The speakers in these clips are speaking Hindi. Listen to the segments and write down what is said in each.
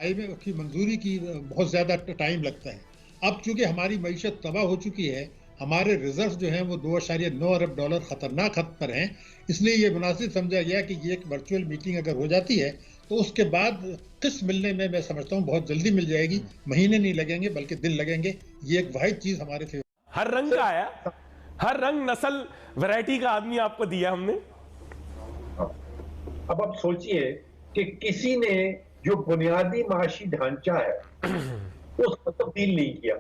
IMF की मंजूरी की बहुत ज़्यादा टाइम लगता है। अब चूंकि हमारी मईशत तबाह हो चुकी है, हमारे रिजर्व जो हैं वो 2.9 अरब डॉलर खतरनाक हद पर हैं, इसलिए ये मुनासिब समझा गया कि ये एक वर्चुअल मीटिंग अगर हो जाती है तो उसके बाद किस्त मिलने में मैं समझता हूँ बहुत जल्दी मिल जाएगी। महीने नहीं लगेंगे बल्कि दिन लगेंगे। ये एक वाहिद चीज हमारे फेवर। हर रंग का आया, हर रंग नस्ल वैरायटी का आदमी आपको दिया हमने। अब आप सोचिए कि किसी ने जो बुनियादी माशी ढांचा है उसको तब्दील नहीं किया।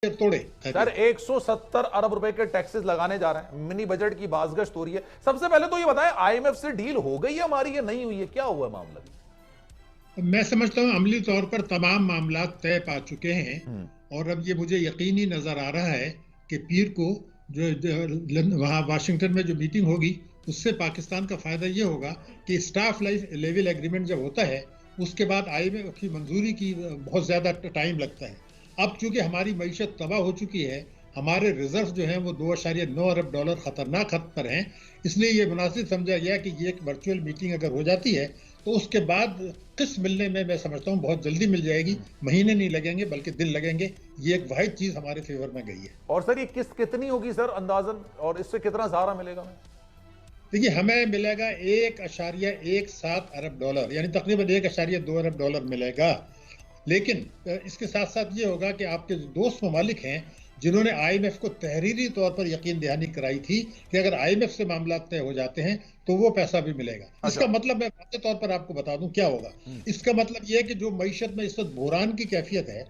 तोड़े सर 170 अरब रुपए के टैक्सेस लगाने जा रहे हैं, मिनी बजट की बाज़गश्त हो रही है। सबसे पहले तो ये बताएं, IMF से डील हो गई है हमारी या नहीं हुई है, क्या हुआ मामला? मैं समझता हूँ अमली तौर पर तमाम मामला तय पा चुके हैं और अब ये मुझे यकीनी नजर आ रहा है कि पीर को जो वहाँ वाशिंगटन में जो मीटिंग होगी उससे पाकिस्तान का फायदा ये होगा कि स्टाफ लेवल एग्रीमेंट जब होता है उसके बाद IMF की मंजूरी की बहुत ज्यादा टाइम लगता है। अब चूंकि हमारी मईशत तबाह हो चुकी है, हमारे रिजर्व जो हैं वो 2.9 अरब डॉलर खतरनाक हद पर हैं, इसलिए ये मुनासिब समझा गया कि ये एक वर्चुअल मीटिंग अगर हो जाती है तो उसके बाद किस्त मिलने में मैं समझता हूँ बहुत जल्दी मिल जाएगी। महीने नहीं लगेंगे बल्कि दिन लगेंगे। ये एक वाहिद चीज हमारे फेवर में गई है। और सर ये किस्त कितनी होगी सर अंदाजन, और इससे कितना सहारा मिलेगा? देखिए हमें मिलेगा 1.17 अरब डॉलर, यानी तकरीबन 1.2 अरब डॉलर मिलेगा। लेकिन इसके साथ साथ ये होगा कि आपके जो दोस्त ममालिक हैं जिन्होंने IMF को तहरीरी तौर पर यकीन दहानी कराई थी कि अगर IMF से मामला तय हो जाते हैं तो वो पैसा भी मिलेगा। इसका मतलब मैं वाज़ेह तौर पर आपको बता दूं क्या होगा। इसका मतलब ये है कि जो मईशत में इस वक्त बहरान की कैफियत है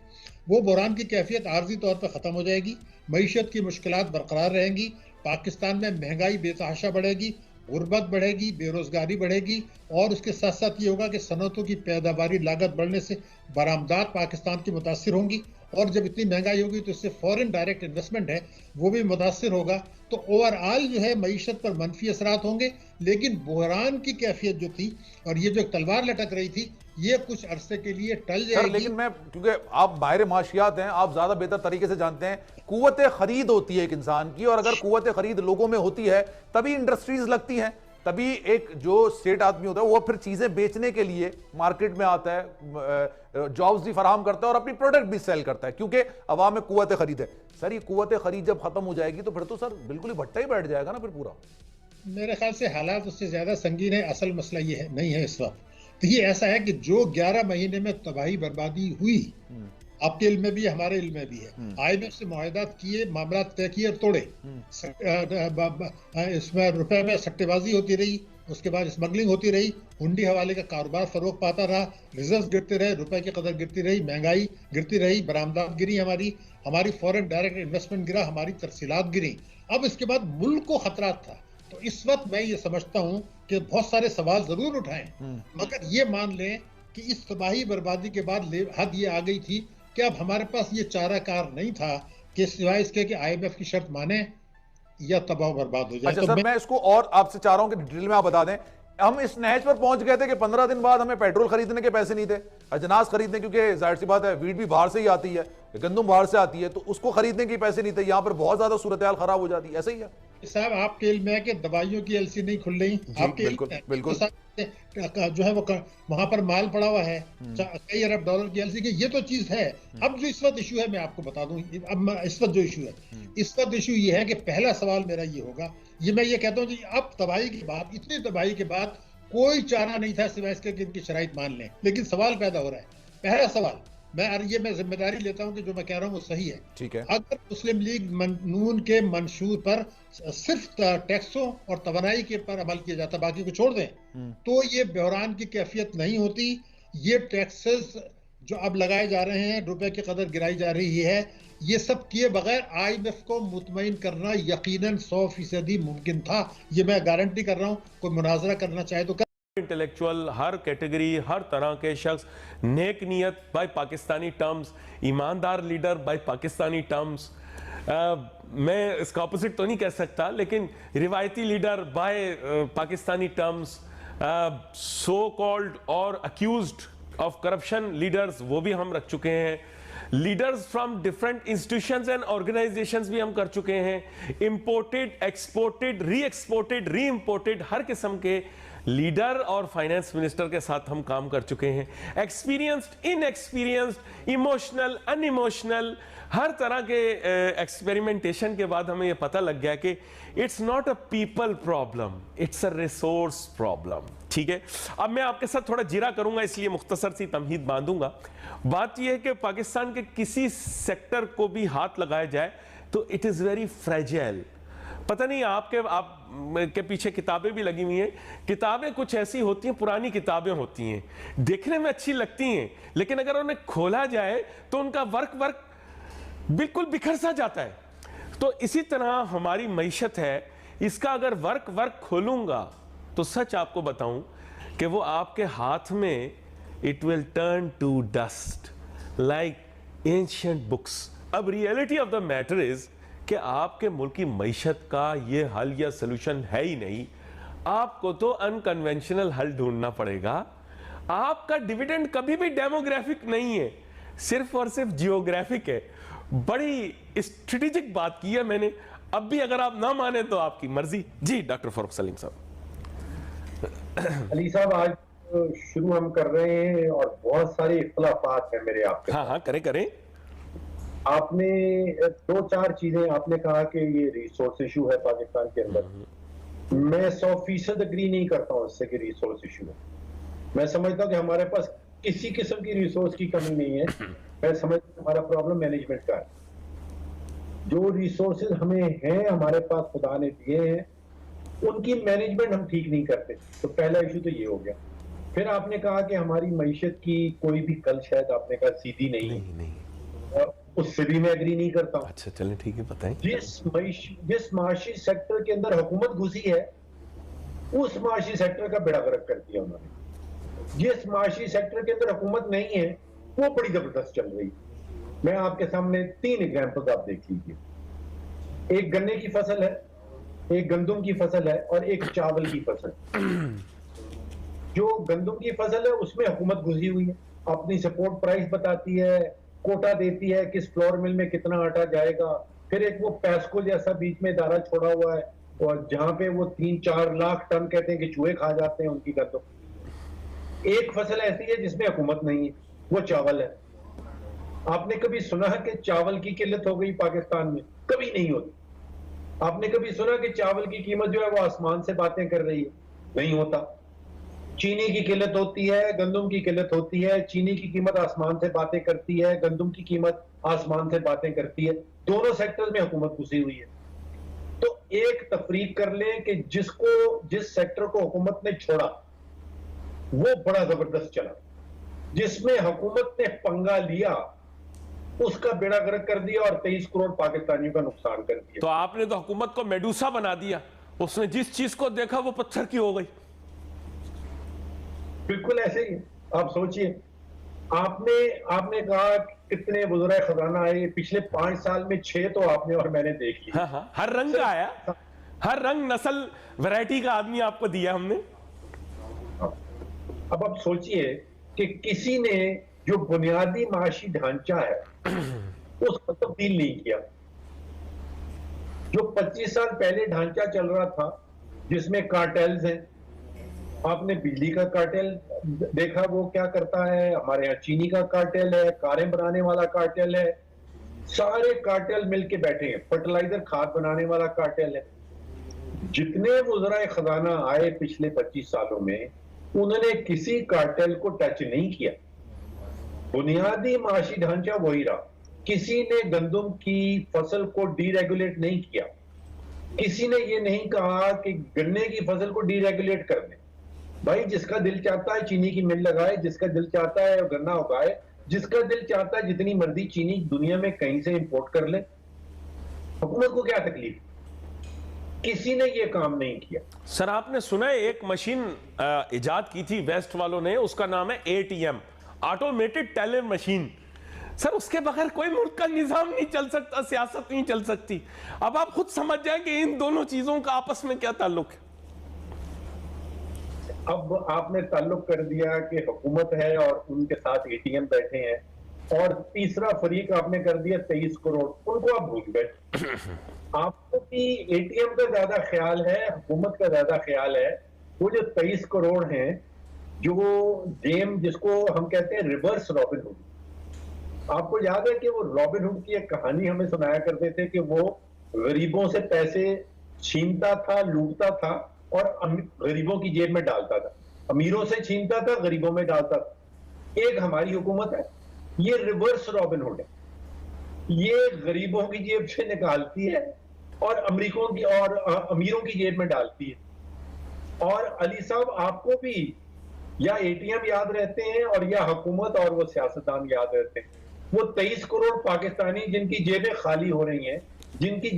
वो बहरान की कैफियत आर्जी तौर पर खत्म हो जाएगी। मईशत की मुश्किलात बरकरार रहेंगी। पाकिस्तान में महंगाई बेतहाशा बढ़ेगी, गुर्बत बढ़ेगी, बेरोजगारी बढ़ेगी और उसके साथ साथ ये होगा कि सनतों की पैदावारी लागत बढ़ने से बरामदात पाकिस्तान की मुतासिर होंगी और जब इतनी महंगाई होगी तो इससे फॉरेन डायरेक्ट इन्वेस्टमेंट है वो भी मुतासिर होगा। तो ओवरऑल जो है मईशत पर मनफी असरात होंगे। लेकिन बहरान की कैफियत जो थी और ये जो तलवार लटक रही थी ये कुछ अरसे के लिए टल जाएगी। लेकिन मैं, क्योंकि आप माहिर माशियात हैं, आप ज्यादा बेहतर तरीके से जानते हैं, कुव्वत खरीद होती है एक इंसान की, और अगर कुव्वत खरीद लोगों में होती है तभी इंडस्ट्रीज लगती हैं, तभी एक जो स्टेट आदमी होता है वो फिर चीजें बेचने के लिए मार्केट में आता है, जॉब्स भी फराहम करता है और अपनी प्रोडक्ट भी सेल करता है, क्योंकि अवाम में कुव्वत खरीद है। सर ये कुव्वत खरीद जब खत्म हो जाएगी तो फिर तो सर बिल्कुल ही भट्टा ही बैठ जाएगा ना फिर पूरा। मेरे ख्याल से हालात उससे ज्यादा संगीन है। असल मसला ये है नहीं है इस वक्त। तो ये ऐसा है कि जो 11 महीने में तबाही बर्बादी हुई, आपके इल्म में भी है, हमारे इल्म में भी है, IMF से मुआहदात किए, मामला तय किए और तोड़े। इसमें रुपए में सट्टेबाजी होती रही, उसके बाद स्मगलिंग होती रही, हुंडी हवाले का कारोबार फरोग पाता रहा, रिजर्व गिरते रहे, रुपए की कदर गिरती रही, महंगाई गिरती रही, बरामदात गिरी, हमारी फॉरेन डायरेक्ट इन्वेस्टमेंट गिरा, हमारी तरसीलात गिरी। अब इसके बाद मुल्क को खतरात था। तो इस वक्त मैं ये समझता हूं कि बहुत सारे सवाल जरूर उठाएं, मगर ये मान लें कि इस तबाही बर्बादी के बाद हद ये आ गई थी कि अब हमारे पास ये चाराकार नहीं था कि सिवाय इसके कि IMF की शर्त माने या तबाह बर्बाद हो जाए। अच्छा तो सर मैं इसको और आपसे चाह रहा हूं कि डिटेल में आप बता दें। हम इस नहज पर पहुंच गए थे कि 15 दिन बाद हमें पेट्रोल खरीदने के पैसे नहीं थे, अजनास खरीदने, क्योंकि जाहिर सी बात है वीट भी बाहर से ही आती है, गंदम बाहर से आती है, तो उसको खरीदने के पैसे नहीं थे। यहां पर बहुत ज्यादा सूरत हाल खराब हो जाती है। ऐसा ही है साहब, आपके इल्म है कि दवाइयों की LC नहीं खुल रही, आपके बिल्कुल जो है वो वहां पर माल पड़ा हुआ है कई अरब डॉलर की LC की, ये तो चीज है। अब जो इस वक्त इशू है मैं आपको बता दूं, अब इस वक्त जो इशू है, इस वक्त इशू ये है कि पहला सवाल मेरा ये होगा, ये मैं ये कहता हूँ कि अब तबाही के बाद, इतनी तबाही के बाद कोई चारा नहीं था सिवाय इसके कि इनकी शराइत मान लें। लेकिन सवाल पैदा हो रहा है, पहला सवाल, मैं जिम्मेदारी लेता हूं कि जो मैं कह रहा हूं वो सही है। ठीक है। अगर मुस्लिम लीग नून के मंशूर पर सिर्फ टैक्सों और तवानाई के पर अमल किया जाता, बाकी को छोड़ दें, तो ये बहरान की कैफियत नहीं होती। ये टैक्सेस जो अब लगाए जा रहे हैं, रुपए की कदर गिराई जा रही है, ये सब किए बगैर IMF को मुतमईन करना यकीनन 100% मुमकिन था। ये मैं गारंटी कर रहा हूं, कोई मुनाजरा करना चाहे तो इंटेलेक्चुअल, हर कैटेगरी, हर तरह के शख्स, नेक नियत बाय पाकिस्तानी टर्म्स, ईमानदार लीडर बाय पाकिस्तानी टर्म्स, मैं इसका ऑपोजिट तो नहीं कह सकता, लेकिन रिवायती leader by Pakistani terms, so called और अक्यूज्ड ऑफ करप्शन लीडर्स वो भी हम रख चुके हैं। Leaders from different institutions and organisations भी हम कर चुके हैं, imported, exported, re exported, re imported, हर किस्म के लीडर और फाइनेंस मिनिस्टर के साथ हम काम कर चुके हैं। एक्सपीरियंस्ड, इनएक्सपीरियंस्ड, इमोशनल, अनइमोशनल, हर तरह के एक्सपेरिमेंटेशन के बाद हमें यह पता लग गया कि it's not a people problem, it's a resource problem. ठीक है, अब मैं आपके साथ थोड़ा जिरा करूंगा, इसलिए मुख्तसर सी तमहीद बांधूंगा। बात यह है कि पाकिस्तान के किसी सेक्टर को भी हाथ लगाया जाए तो इट इज वेरी फ्रेजाइल। पता नहीं आप के पीछे किताबें भी लगी हुई हैं, किताबें कुछ ऐसी होती हैं, पुरानी किताबें होती हैं, देखने में अच्छी लगती हैं, लेकिन अगर उन्हें खोला जाए तो उनका वर्क बिल्कुल बिखर सा जाता है। तो इसी तरह हमारी मईशत है, इसका अगर वर्क खोलूंगा तो सच आपको बताऊं कि वो आपके हाथ में it will turn to dust like ancient books. अब reality of the matter is कि आपके मुल्क की मईशत का ये हल या सलूशन है ही नहीं, आपको तो अनकन्वेंशनल हल ढूंढना पड़ेगा। आपका डिविडेंड कभी भी डेमोग्राफिक नहीं है, सिर्फ और सिर्फ जियोग्राफिक है। बड़ी स्ट्रेटेजिक बात की है मैंने, अब भी अगर आप ना माने तो आपकी मर्जी। जी डॉक्टर फारूक सलीम साहब। अली साहब, आज शुरू हम कर रहे हैं और बहुत सारे इख्तलाफात हैं मेरे आपके। हाँ करें। आपने 2-4 चीजें आपने कहा कि ये रिसोर्स इशू है पाकिस्तान के अंदर। मैं 100% अग्री नहीं करता हूं इससे कि रिसोर्स इशू है। मैं समझता हूं कि हमारे पास किसी किस्म की रिसोर्स की कमी नहीं है। मैं समझता हूं हमारा प्रॉब्लम मैनेजमेंट का है। जो रिसोर्सेज हमें हैं, हमारे पास खुदा ने दिए हैं, उनकी मैनेजमेंट हम ठीक नहीं करते। तो पहला इशू तो ये हो गया। फिर आपने कहा कि हमारी मईशत की कोई भी कल, शायद आपने कहा सीधी नहीं। और उससे भी मैं एग्री नहीं करता हूं। अच्छा चलें, ठीक है, बताएं। जिस माशी सेक्टर के अंदर हुकूमत घुसी है, उस माशी सेक्टर का बेड़ा गर्क कर दिया उन्होंने। जिस माशी सेक्टर के अंदर हुकूमत नहीं है, वो बड़ी जबरदस्त चल रही है। मैं आपके सामने 3 एग्जाम्पल्स आप देख लीजिए। एक गन्ने की फसल है, एक गंदुम की फसल है और एक चावल की फसल। जो गंदुम की फसल है उसमें हुकूमत घुसी हुई है, अपनी सपोर्ट प्राइस बताती है, कोटा देती है, किस फ्लोर मिल में कितना आटा जाएगा। फिर एक वो पैस्को जैसा बीच में इदारा छोड़ा हुआ है, और जहां पे वो 3-4 लाख टन कहते हैं कि चूहे खा जाते हैं उनकी गंदुम। एक फसल ऐसी है जिसमें हुकूमत नहीं है, वो चावल है। आपने कभी सुना है कि चावल की किल्लत हो गई पाकिस्तान में? कभी नहीं होती। आपने कभी सुना कि चावल की कीमत जो है वो आसमान से बातें कर रही है? नहीं होता। चीनी की किल्लत होती है, गंदुम की किल्लत होती है। चीनी की कीमत आसमान से बातें करती है, गंदुम की कीमत आसमान से बातें करती है। दोनों सेक्टर में हुकूमत घुसी हुई है। तो एक तफरीक कर लें कि जिस सेक्टर को हुकूमत ने छोड़ा वो बड़ा जबरदस्त चला, जिसमें हुकूमत ने पंगा लिया उसका बेड़ा गर्क कर दिया और 23 करोड़ पाकिस्तानियों का नुकसान कर दिया। तो आपने तो हुकूमत को मेडूसा बना दिया, उसने जिस चीज को देखा वो पत्थर की हो गई। बिल्कुल ऐसे ही आप सोचिए। आपने कहा कितने बुजुर्ग खजाना आए पिछले 5 साल में, 6 तो आपने और मैंने देख लिया। हाँ, हर रंग का आया, हर रंग नस्ल वैरायटी का आदमी आपको दिया हमने। अब आप सोचिए कि किसी ने जो बुनियादी माशी ढांचा है उसको तब्दील नहीं किया। जो 25 साल पहले ढांचा चल रहा था जिसमें कार्टेल्स हैं, आपने बिजली का कार्टेल देखा वो क्या करता है, हमारे यहाँ चीनी का कार्टेल है, कारें बनाने वाला कार्टेल है, सारे कार्टेल मिलके बैठे हैं। फर्टिलाइजर खाद बनाने वाला कार्टेल है। जितने वज़राए खजाना आए पिछले 25 सालों में, उन्होंने किसी कार्टेल को टच नहीं किया। बुनियादी माशी ढांचा वही रहा। किसी ने गंदुम की फसल को डीरेगुलेट नहीं किया। किसी ने ये नहीं कहा कि गन्ने की फसल को डीरेगुलेट कर दें। भाई, जिसका दिल चाहता है चीनी की मिल लगाए, जिसका दिल चाहता है गन्ना उगाए, जिसका दिल चाहता है जितनी मर्जी चीनी दुनिया में कहीं से इंपोर्ट कर ले। हुकूमत को क्या तकलीफ? किसी ने ये काम नहीं किया। सर, आपने सुना है एक मशीन इजाद की थी वेस्ट वालों ने, उसका नाम है ATM, automated teller machine. Sir, उसके बगैर कोई मुल्क का निजाम नहीं चल सकता, सियासत नहीं चल सकती। अब आप खुद समझ जाए कि इन दोनों चीजों का आपस में क्या ताल्लुक है। अब आपने ताल्लुक कर दिया कि हुकूमत है और उनके साथ ATM बैठे हैं। और तीसरा फरीक आपने कर दिया 23 करोड़, उनको आप भूल गए। आपको भी एटीएम का ज्यादा ख्याल है, हुकूमत का ज्यादा ख्याल है। वो जो 23 करोड़ हैं, जो गेम जिसको हम कहते हैं रिवर्स रॉबिन हुड, आपको याद है कि वो रॉबिन हुड की एक कहानी हमें सुनाया करते थे कि वो गरीबों से पैसे छीनता था, लूटता था और गरीबों की जेब में डालता था। अमीरों से छीनता था, गरीबों में डालता था। एक हमारी हुकूमत है, ये रिवर्स रॉबिन हुड है। ये गरीबों की जेब से निकालती है और अमीरों की जेब में डालती है। और अली साहब, आपको भी या एटीएम याद रहते हैं और या हुकूमत और वो सियासतदान याद रहते हैं। वो 23 करोड़ पाकिस्तानी जिनकी जेबें खाली हो रही हैं, जिनकी